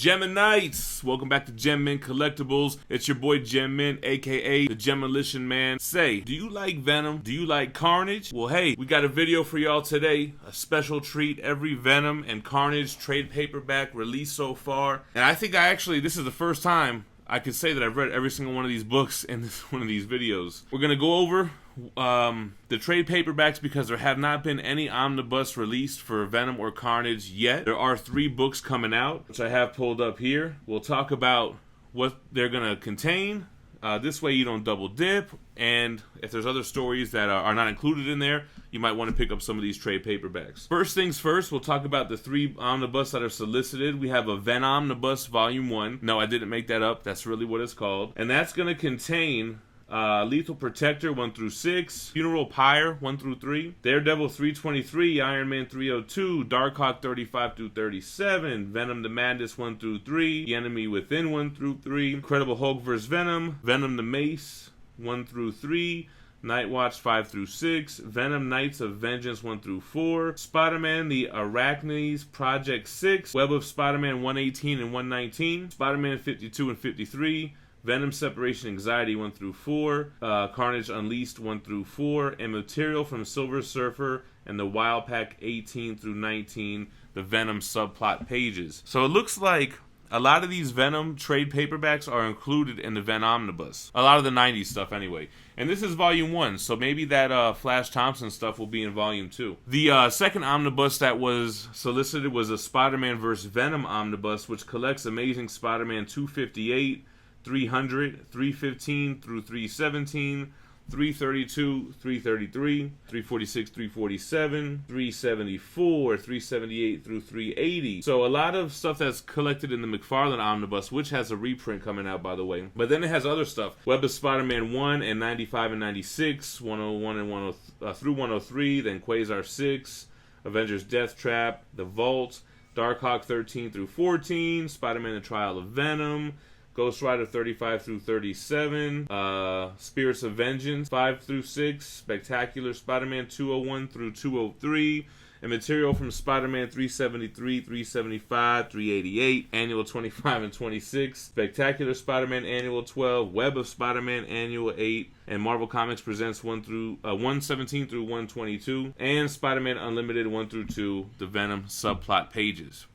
Geminites! Welcome back to Gem Mint Collectibles. It's your boy Gem Mint, aka the Gemolition Man. Say, do you like Venom? Do you like Carnage? Well, hey, we got a video for y'all today. A special treat. Every Venom and Carnage trade paperback released so far. And I think this is the first time I could say that I've read every single one of these books in one of these videos. We're going to go over the trade paperbacks because there have not been any omnibus released for Venom or Carnage yet. There are 3 books coming out, which I have pulled up here. We'll talk about what they're going to contain. This way you don't double dip, and if there's other stories that are not included in there, you might want to pick up some of these trade paperbacks. First things first, we'll talk about the 3 omnibus that are solicited. We have a Venomnibus Volume 1. No, I didn't make that up. That's really what it's called. And that's going to contain Lethal Protector 1 through 6, Funeral Pyre 1 through 3, Daredevil 323, Iron Man 302, Darkhawk 35 through 37, Venom the Madness 1 through 3, The Enemy Within 1 through 3, Incredible Hulk vs. Venom, Venom the Mace 1 through 3, Night Watch 5 through 6, Venom Knights of Vengeance 1 through 4, Spider-Man the Arachnes Project 6, Web of Spider-Man 118 and 119, Spider-Man 52 and 53, Venom Separation Anxiety 1 through 4, Carnage Unleashed 1 through 4, and material from Silver Surfer and the Wild Pack 18 through 19, the Venom subplot pages. So it looks like a lot of these Venom trade paperbacks are included in the Venomnibus. A lot of the 90s stuff anyway. And this is Volume 1, so maybe that Flash Thompson stuff will be in Volume 2. The second omnibus that was solicited was a Spider-Man vs. Venom omnibus, which collects Amazing Spider-Man 258, 300, 315 through 317, 332, 333, 346, 347, 374, 378 through 380. So a lot of stuff that's collected in the McFarlane Omnibus, which has a reprint coming out, by the way. But then it has other stuff. Web of Spider-Man 1 and 95 and 96, 101 and through 103, then Quasar 6, Avengers Death Trap, The Vault, Darkhawk 13 through 14, Spider-Man The Trial of Venom, Ghost Rider 35 through 37, Spirits of Vengeance 5 through 6, Spectacular Spider-Man 201 through 203, and material from Spider-Man 373, 375, 388, Annual 25 and 26, Spectacular Spider-Man Annual 12, Web of Spider-Man Annual 8, and Marvel Comics Presents 117 through 122, and Spider-Man Unlimited 1 through 2, the Venom subplot pages.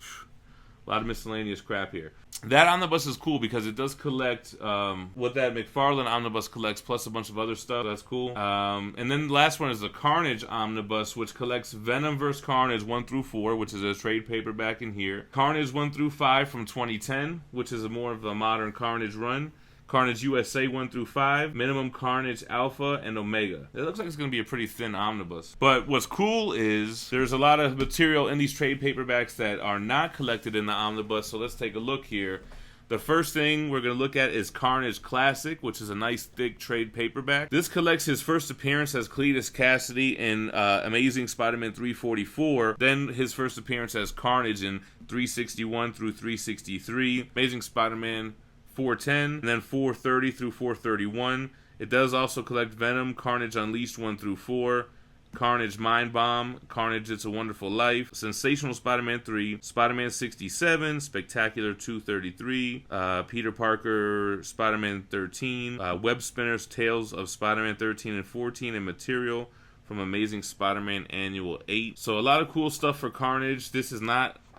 A lot of miscellaneous crap here. That omnibus is cool because it does collect what that McFarlane omnibus collects, plus a bunch of other stuff. That's cool. And then the last one is the Carnage omnibus, which collects Venom vs. Carnage 1 through 4, which is a trade paperback in here. Carnage 1 through 5 from 2010, which is more of a modern Carnage run. Carnage USA 1 through 5, Minimum Carnage Alpha and Omega. It looks like it's going to be a pretty thin omnibus. But what's cool is there's a lot of material in these trade paperbacks that are not collected in the omnibus, so let's take a look here. The first thing we're going to look at is Carnage Classic, which is a nice thick trade paperback. This collects his first appearance as Cletus Cassidy in Amazing Spider-Man 344, then his first appearance as Carnage in 361 through 363, Amazing Spider-Man 410, and then 430 through 431. It does also collect Venom, Carnage Unleashed 1 through 4, Carnage Mind Bomb, Carnage It's a Wonderful Life, Sensational Spider-Man 3, Spider-Man 67, Spectacular 233, Peter Parker Spider-Man 13, Web Spinners Tales of Spider-Man 13 and 14, and material from Amazing Spider-Man Annual 8. So a lot of cool stuff for Carnage.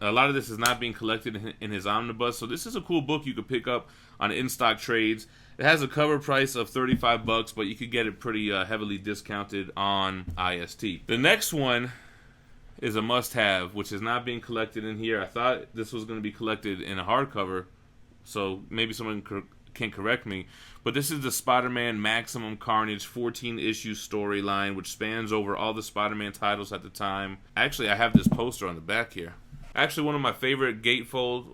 A lot of this is not being collected in his omnibus, so this is a cool book you could pick up on in-stock trades. It has a cover price of $35, but you could get it pretty heavily discounted on IST. The next one is a must-have, which is not being collected in here. I thought this was going to be collected in a hardcover, so maybe someone can correct me. But this is the Spider-Man Maximum Carnage 14-issue storyline, which spans over all the Spider-Man titles at the time. Actually, I have this poster on the back here. Actually, one of my favorite gatefold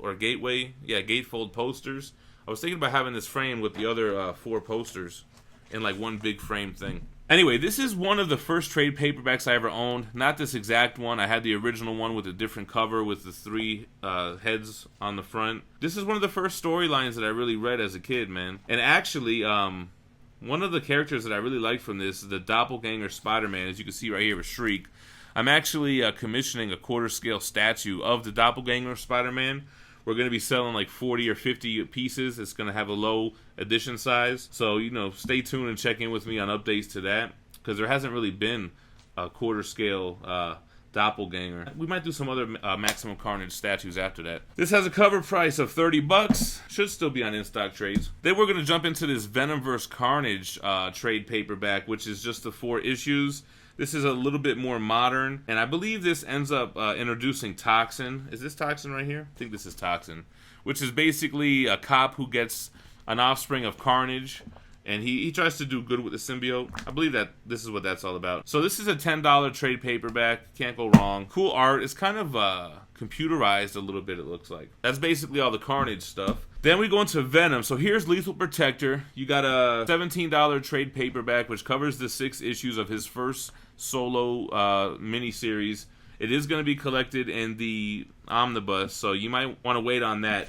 posters. I was thinking about having this framed with the other 4 posters in like one big frame thing. Anyway, this is one of the first trade paperbacks I ever owned. Not this exact one. I had the original one with a different cover with the 3 heads on the front. This is one of the first storylines that I really read as a kid, man. And actually, one of the characters that I really liked from this is the Doppelganger Spider-Man, as you can see right here with Shriek. I'm actually commissioning a quarter-scale statue of the Doppelganger Spider-Man, we're going to be selling like 40 or 50 pieces. It's going to have a low edition size. So, you know, stay tuned and check in with me on updates to that, because there hasn't really been a quarter scale doppelganger. We might do some other Maximum Carnage statues after that. This has a cover price of $30. Should still be on in-stock trades. Then we're going to jump into this Venom vs. Carnage trade paperback, which is just the 4 issues. This is a little bit more modern, and I believe this ends up introducing Toxin. Is this Toxin right here? I think this is Toxin, which is basically a cop who gets an offspring of Carnage, and he tries to do good with the symbiote. I believe that this is what that's all about. So this is a $10 trade paperback. Can't go wrong. Cool art. It's kind of computerized a little bit, it looks like. That's basically all the Carnage stuff. Then we go into Venom. So here's Lethal Protector. You got a $17 trade paperback, which covers the 6 issues of his first solo miniseries. It is going to be collected in the Omnibus, so you might want to wait on that.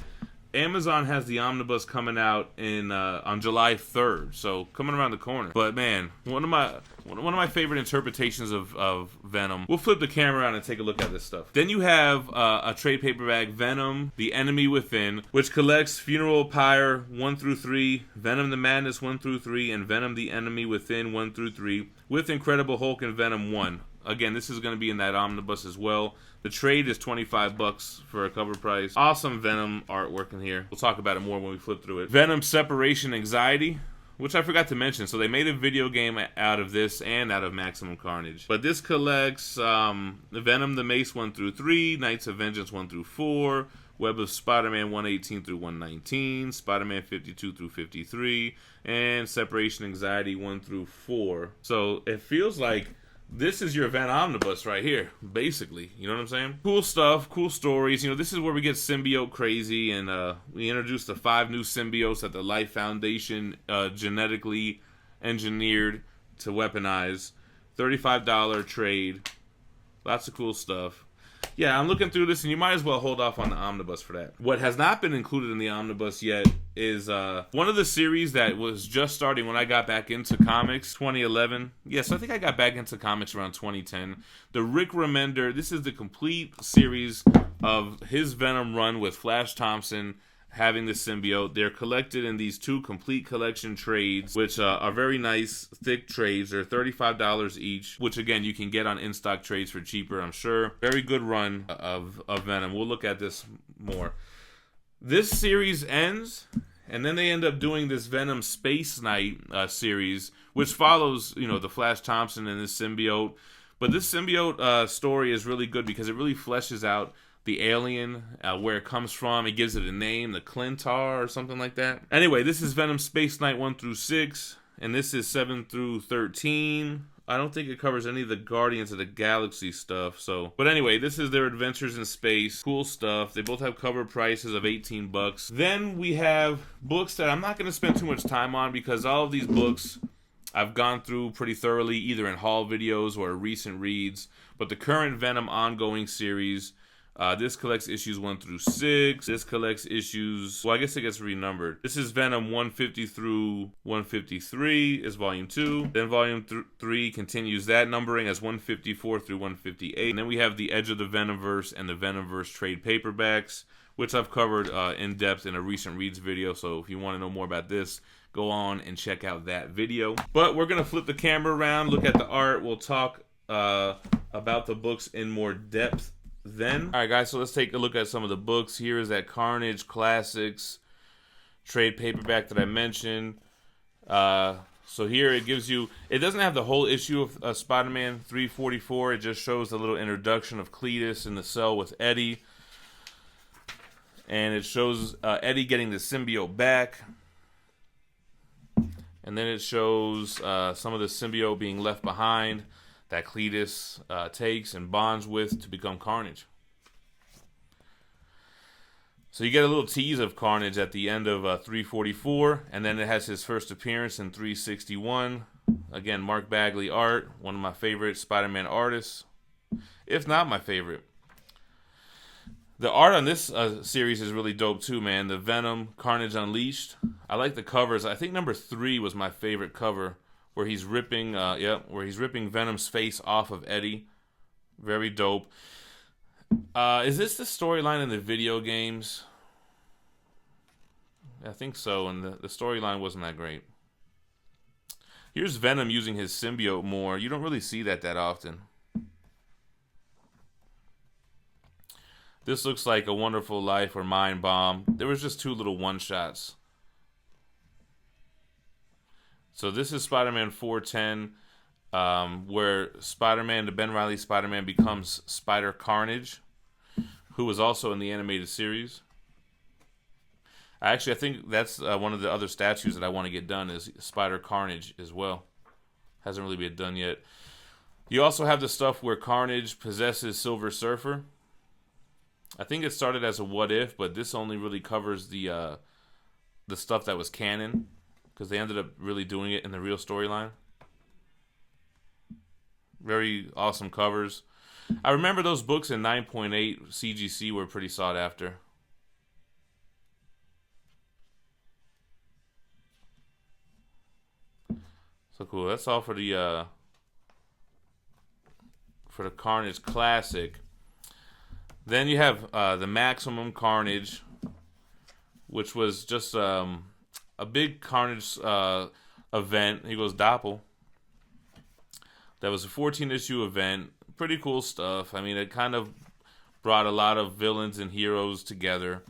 Amazon has the Omnibus coming out in on July 3rd, so coming around the corner. But man, one of my favorite interpretations of Venom. We'll flip the camera around and take a look at this stuff. Then you have a trade paperback, Venom: The Enemy Within, which collects Funeral Pyre 1 through 3, Venom the Madness 1 through 3, and Venom: The Enemy Within 1 through 3, with Incredible Hulk and Venom 1. Again, this is going to be in that omnibus as well. The trade is $25 for a cover price. Awesome Venom artwork in here. We'll talk about it more when we flip through it. Venom Separation Anxiety, which I forgot to mention. So they made a video game out of this and out of Maximum Carnage. But this collects Venom the Mace 1 through 3, Knights of Vengeance 1 through 4, Web of Spider-Man 118 through 119, Spider-Man 52 through 53, and Separation Anxiety 1 through 4. So it feels like this is your Venom Omnibus right here, basically. You know what I'm saying? Cool stuff, cool stories. You know, this is where we get symbiote crazy, and we introduced the 5 new symbiotes that the Life Foundation genetically engineered to weaponize. $35 trade. Lots of cool stuff. Yeah, I'm looking through this, and you might as well hold off on the Omnibus for that. What has not been included in the Omnibus yet is one of the series that was just starting when I got back into comics, 2011. Yes, I think I got back into comics around 2010. The Rick Remender, this is the complete series of his Venom run with Flash Thompson having the symbiote. They're collected in these 2 complete collection trades, which are very nice, thick trades. They're $35 each, which again, you can get on in-stock trades for cheaper, I'm sure. Very good run of Venom. We'll look at this more. This series ends, and then they end up doing this Venom Space Night series, which follows, you know, the Flash Thompson and this symbiote. But this symbiote story is really good because it really fleshes out the alien, where it comes from. It gives it a name, the Clintar or something like that. Anyway, this is Venom Space Night 1 through 6, and this is 7 through 13. I don't think it covers any of the Guardians of the Galaxy stuff. But anyway, this is their adventures in space. Cool stuff. They both have cover prices of $18. Then we have books that I'm not going to spend too much time on, because all of these books I've gone through pretty thoroughly, either in haul videos or recent reads. But the current Venom Ongoing series, this collects issues 1 through 6. This collects issues, well, I guess it gets renumbered. This is Venom 150 through 153 is volume 2. Then volume 3 continues that numbering as 154 through 158. And then we have the Edge of the Venomverse and the Venomverse trade paperbacks, which I've covered in depth in a recent reads video. So if you want to know more about this, go on and check out that video. But we're going to flip the camera around, look at the art. We'll talk about the books in more depth then. Alright guys, so let's take a look at some of the books. Here is that Carnage Classics trade paperback that I mentioned. So here it gives you, it doesn't have the whole issue of Spider-Man 344. It just shows the little introduction of Cletus in the cell with Eddie. And it shows Eddie getting the symbiote back. And then it shows some of the symbiote being left behind that Cletus takes and bonds with to become Carnage. So you get a little tease of Carnage at the end of 344, and then it has his first appearance in 361. Again, Mark Bagley art, one of my favorite Spider-Man artists, if not my favorite. The art on this series is really dope too, man. The Venom Carnage Unleashed. I like the covers. I think number 3 was my favorite cover, where he's ripping, Venom's face off of Eddie. Very dope. Is this the storyline in the video games I think so, and the storyline wasn't that great. Here's Venom using his symbiote more. You don't really see that often. This looks like A Wonderful Life or Mind Bomb. There was just 2 little one-shots. So this is Spider-Man 410, where Spider-Man, the Ben Reilly Spider-Man, becomes Spider Carnage, who was also in the animated series. I think that's one of the other statues that I want to get done is Spider Carnage as well. Hasn't really been done yet. You also have the stuff where Carnage possesses Silver Surfer. I think it started as a what if, but this only really covers the stuff that was canon, because they ended up really doing it in the real storyline. Very awesome covers. I remember those books in 9.8 CGC were pretty sought after. So cool. That's all for the Carnage Classic. Then you have the Maximum Carnage, which was just a big Carnage event. He goes Doppel. That was a 14-issue event. Pretty cool stuff. I mean, it kind of brought a lot of villains and heroes together.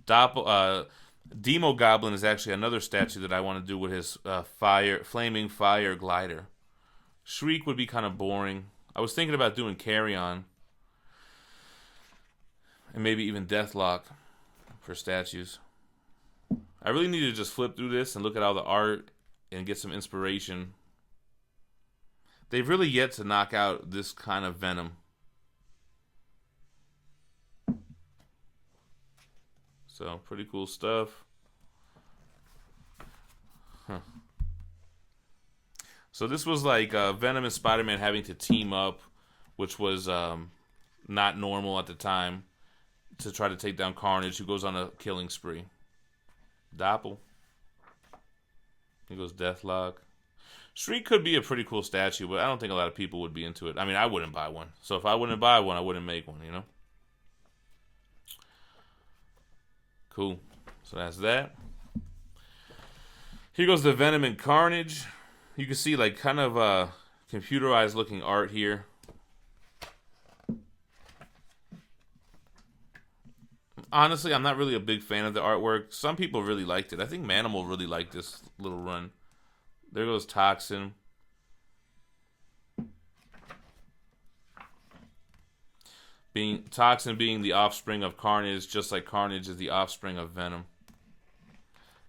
Demo Goblin is actually another statue that I want to do with his flaming fire glider. Shriek would be kind of boring. I was thinking about doing Carry-On. And maybe even Deathlock for statues. I really need to just flip through this and look at all the art and get some inspiration. They've really yet to knock out this kind of Venom. So, pretty cool stuff. So this was like Venom and Spider-Man having to team up, which was not normal at the time, to try to take down Carnage, who goes on a killing spree. Doppel. He goes Deathlock. Shriek could be a pretty cool statue, but I don't think a lot of people would be into it. I mean, I wouldn't buy one. So if I wouldn't buy one, I wouldn't make one, you know? Cool. So that's that. Here goes the Venom and Carnage. You can see like kind of computerized looking art here. Honestly, I'm not really a big fan of the artwork. Some people really liked it. I think Manimal really liked this little run. There goes Toxin. Toxin being the offspring of Carnage, just like Carnage is the offspring of Venom.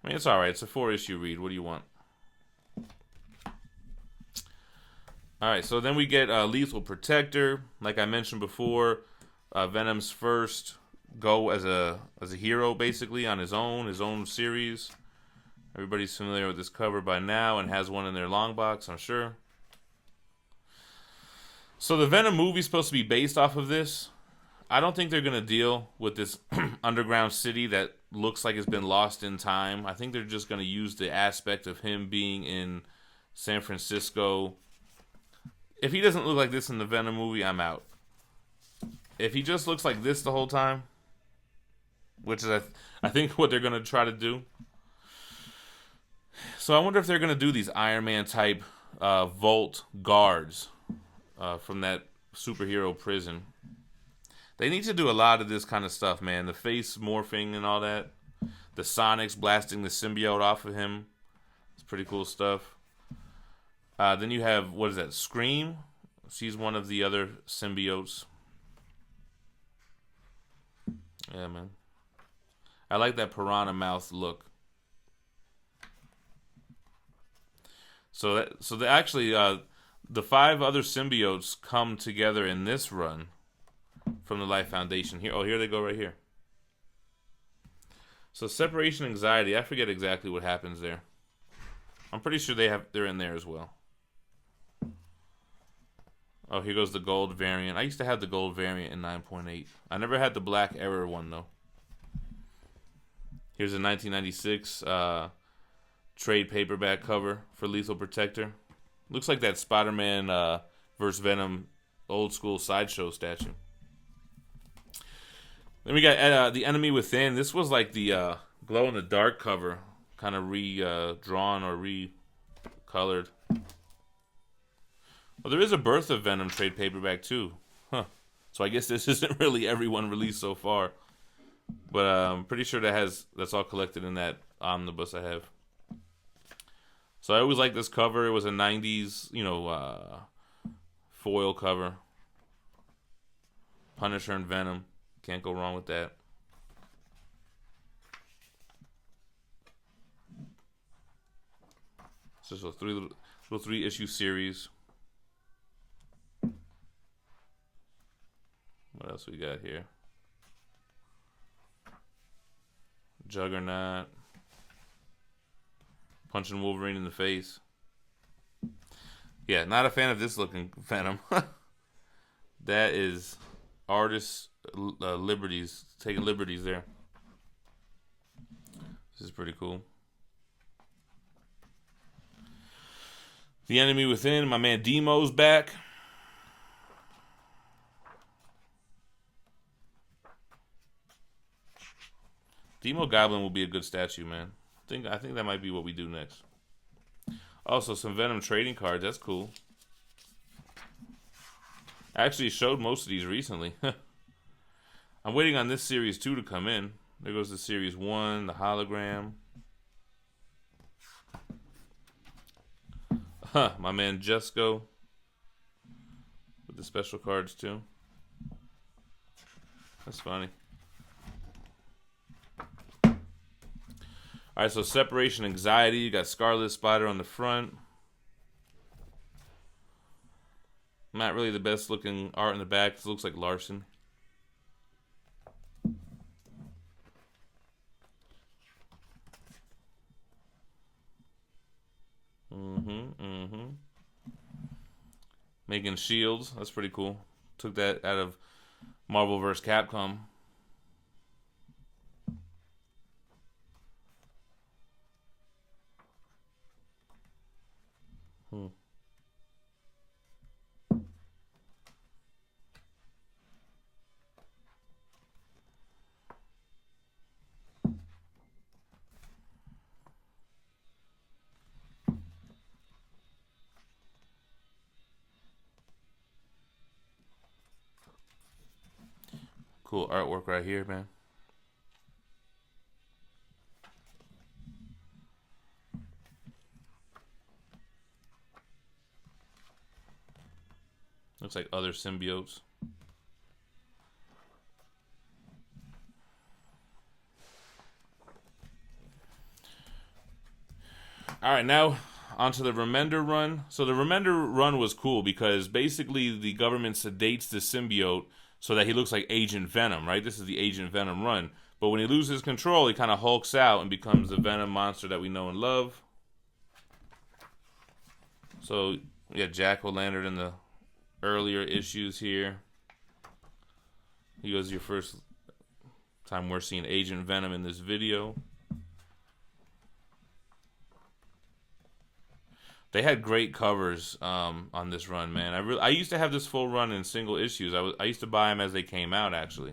I mean, it's alright. It's a 4-issue read. What do you want? Alright, so then we get Lethal Protector. Like I mentioned before, Venom's first go as a hero, basically, on his own series. Everybody's familiar with this cover by now and has one in their long box, I'm sure. So the Venom movie is supposed to be based off of this. I don't think they're going to deal with this underground city that looks like it's been lost in time. I think they're just going to use the aspect of him being in San Francisco. If he doesn't look like this in the Venom movie, I'm out. If he just looks like this the whole time, which is I think what they're going to try to do. So I wonder if they're going to do these Iron Man type vault guards from that superhero prison. They need to do a lot of this kind of stuff, man. The face morphing and all that. The Sonics blasting the symbiote off of him. It's pretty cool stuff. Then you have, what is that, Scream? She's one of the other symbiotes. Yeah, man. I like that piranha mouth look. So actually, the 5 other symbiotes come together in this run from the Life Foundation. Here they go right here. So separation anxiety. I forget exactly what happens there. I'm pretty sure they're in there as well. Oh, here goes the gold variant. I used to have the gold variant in 9.8. I never had the Black Error one though. Here's a 1996 trade paperback cover for Lethal Protector. Looks like that Spider-Man vs. Venom old school sideshow statue. Then we got The Enemy Within. This was like the glow in the dark cover, kind of drawn or recolored. Well, there is a Birth of Venom trade paperback too. Huh. So I guess this isn't really every one released so far. But I'm pretty sure that's all collected in that omnibus I have. So I always liked this cover. It was a 90s, foil cover. Punisher and Venom. Can't go wrong with that. It's just a little three-issue series. What else we got here? Juggernaut. Punching Wolverine in the face. Yeah, not a fan of this looking Venom. That is artist liberties. Taking liberties there. This is pretty cool. The Enemy Within. My man Demo's back. Demo Goblin will be a good statue, man. I think that might be what we do next. Also, some Venom trading cards. That's cool. I actually showed most of these recently. I'm waiting on this series 2 to come in. There goes the series 1, the hologram. My man Jesco with the special cards too. That's funny. All right, so Separation Anxiety. You got Scarlet Spider on the front. Not really the best looking art in the back. This looks like Larson. Making shields. That's pretty cool. Took that out of Marvel vs. Capcom. Cool artwork right here, man. Looks like other symbiotes. All right, now onto the Remender run. So the Remender run was cool because basically the government sedates the symbiote so that he looks like Agent Venom, right? This is the Agent Venom run. But when he loses control, he kind of hulks out and becomes the Venom monster that we know and love. So, yeah, Jack-O-Lantern in the earlier issues here. He was your first time we're seeing Agent Venom in this video. They had great covers on this run, man. I used to have this full run in single issues. I used to buy them as they came out, actually.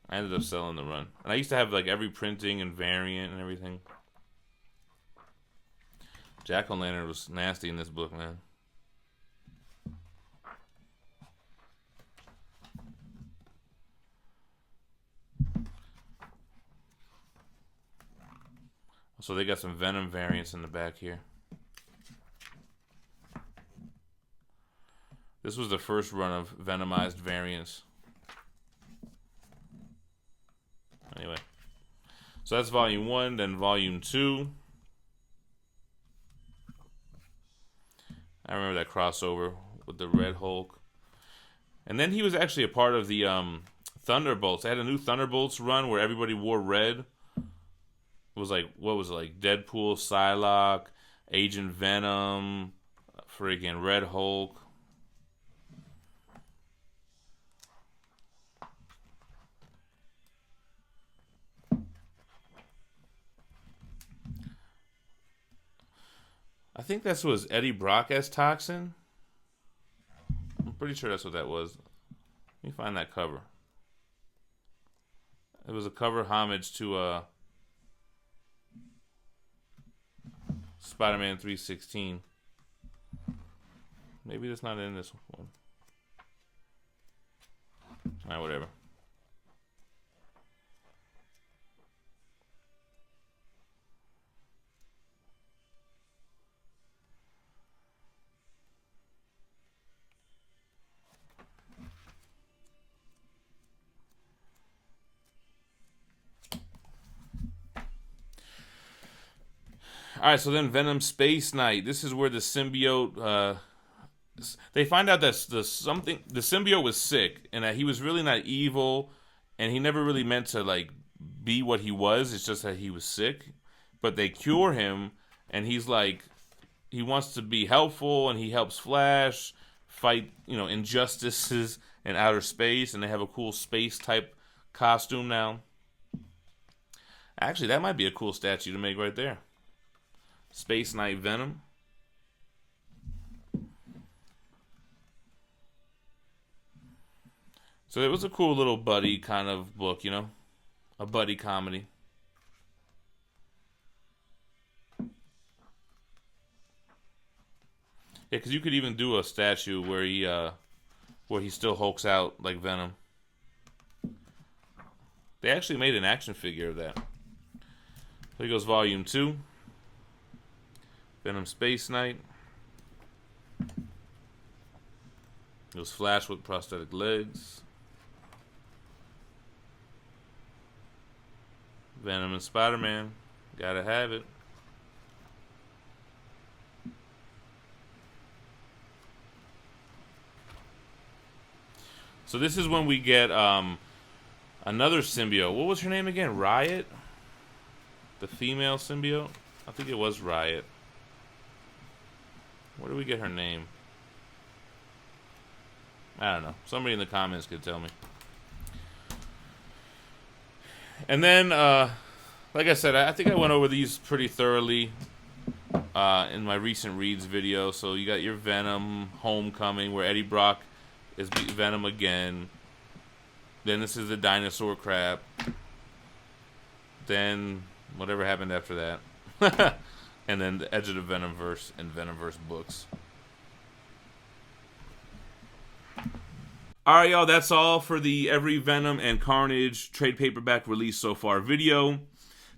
I ended up selling the run. And I used to have like every printing and variant and everything. Jack-O-Lantern was nasty in this book, man. So they got some Venom variants in the back here. This was the first run of Venomized variants. Anyway. So that's volume 1, then volume 2. I remember that crossover with the Red Hulk. And then he was actually a part of the Thunderbolts. They had a new Thunderbolts run where everybody wore red. It was like, what was it, like Deadpool, Psylocke, Agent Venom, freaking Red Hulk. I think that's what was Eddie Brock as Toxin. I'm pretty sure that's what that was. Let me find that cover. It was a cover homage to Spider-Man 316. Maybe that's not in this one. Alright, whatever. Alright, so then Venom Space Night. This is where the symbiote, they find out that the symbiote was sick, and that he was really not evil, and he never really meant to, like, be what he was. It's just that he was sick. But they cure him, and he's like, he wants to be helpful, and he helps Flash fight, injustices in outer space, and they have a cool space-type costume now. Actually, that might be a cool statue to make right there. Space Night Venom. So it was a cool little buddy kind of book, a buddy comedy. Yeah, because you could even do a statue where he still hulks out like Venom. They actually made an action figure of that. Here goes Volume 2. Venom Space Night. Goes Flash with prosthetic legs. Venom and Spider-Man. Gotta have it. So this is when we get another symbiote. What was her name again? Riot? The female symbiote? I think it was Riot. Where do we get her name? I don't know. Somebody in the comments could tell me. And then, like I said, I think I went over these pretty thoroughly in my recent reads video. So you got your Venom Homecoming, where Eddie Brock is Venom again. Then this is the dinosaur crap. Then whatever happened after that. And then the Edge of the Venomverse and Venomverse books. Alright, y'all, that's all for the Every Venom and Carnage trade paperback release so far video.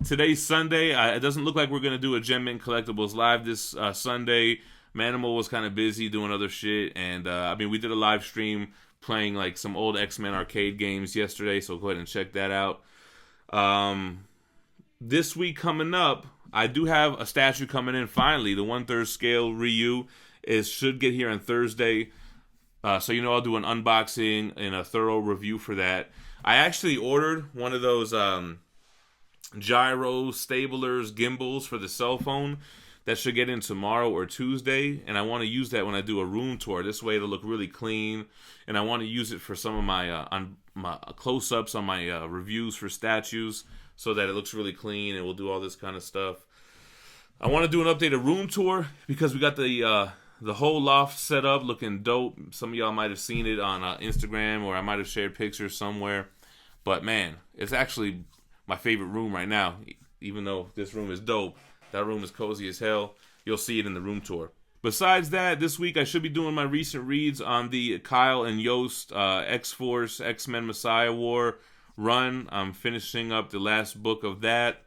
Today's Sunday. It doesn't look like we're going to do a Gem Mint Collectibles live this Sunday. Manimal was kind of busy doing other shit. And, we did a live stream playing, like, some old X-Men arcade games yesterday. So go ahead and check that out. This week coming up, I do have a statue coming in finally. The 1/3 scale Ryu should get here on Thursday. So I'll do an unboxing and a thorough review for that. I actually ordered one of those gyro stablers, gimbals for the cell phone. That should get in tomorrow or Tuesday. And I want to use that when I do a room tour. This way it'll look really clean. And I want to use it for some of my close-ups on my reviews for statues, so that it looks really clean, and we'll do all this kind of stuff. I want to do an updated room tour because we got the whole loft set up looking dope. Some of y'all might have seen it on Instagram, or I might have shared pictures somewhere. But man, it's actually my favorite room right now. Even though this room is dope, that room is cozy as hell. You'll see it in the room tour. Besides that, this week I should be doing my recent reads on the Kyle and Yost X-Force X-Men Messiah War run. I'm finishing up the last book of that.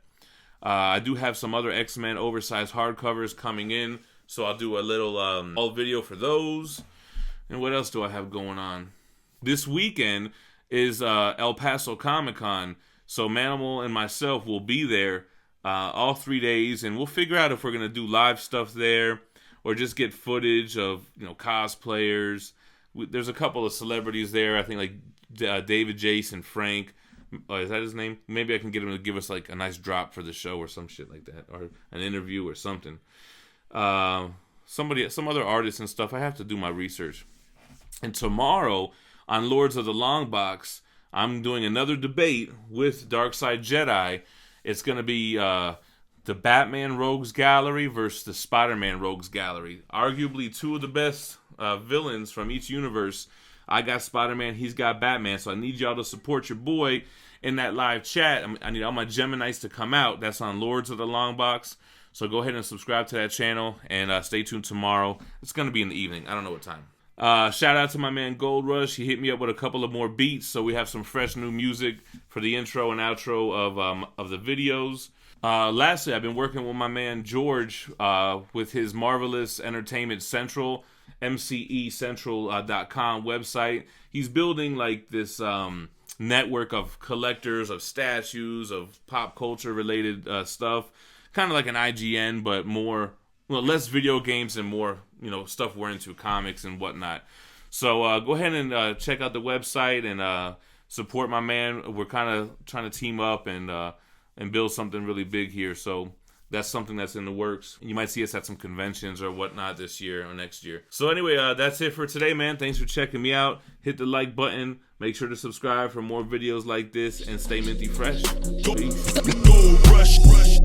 I do have some other X-Men oversized hardcovers coming in, so I'll do a little all video for those. And what else do I have going on? This weekend is El Paso Comic-Con, so Manimal and myself will be there all 3 days, and we'll figure out if we're going to do live stuff there or just get footage of cosplayers. There's a couple of celebrities there, I think, like David Jason Frank. Is that his name? Maybe I can get him to give us like a nice drop for the show or some shit like that, or an interview or something. Some other artists and stuff. I have to do my research. And tomorrow on Lords of the Long Box, I'm doing another debate with Darkside Jedi. It's going to be the Batman Rogues Gallery versus the Spider-Man Rogues Gallery. Arguably two of the best villains from each universe. I got Spider-Man, he's got Batman. So I need y'all to support your boy in that live chat. I need all my Geminites to come out. That's on Lords of the Long Box. So go ahead and subscribe to that channel and stay tuned tomorrow. It's going to be in the evening. I don't know what time. Shout out to my man Gold Rush. He hit me up with a couple of more beats, so we have some fresh new music for the intro and outro of the videos. Lastly, I've been working with my man George with his Marvelous Entertainment Central, mcecentral.com website. He's building like this network of collectors of statues, of pop culture related stuff, kind of like an IGN, but more, well, less video games and more, you know, stuff we're into, comics and whatnot. So go ahead and check out the website and support my man. We're kind of trying to team up and build something really big here. So that's something that's in the works. You might see us at some conventions or whatnot this year or next year. So anyway, that's it for today, man. Thanks for checking me out. Hit the like button. Make sure to subscribe for more videos like this and stay minty fresh. Peace.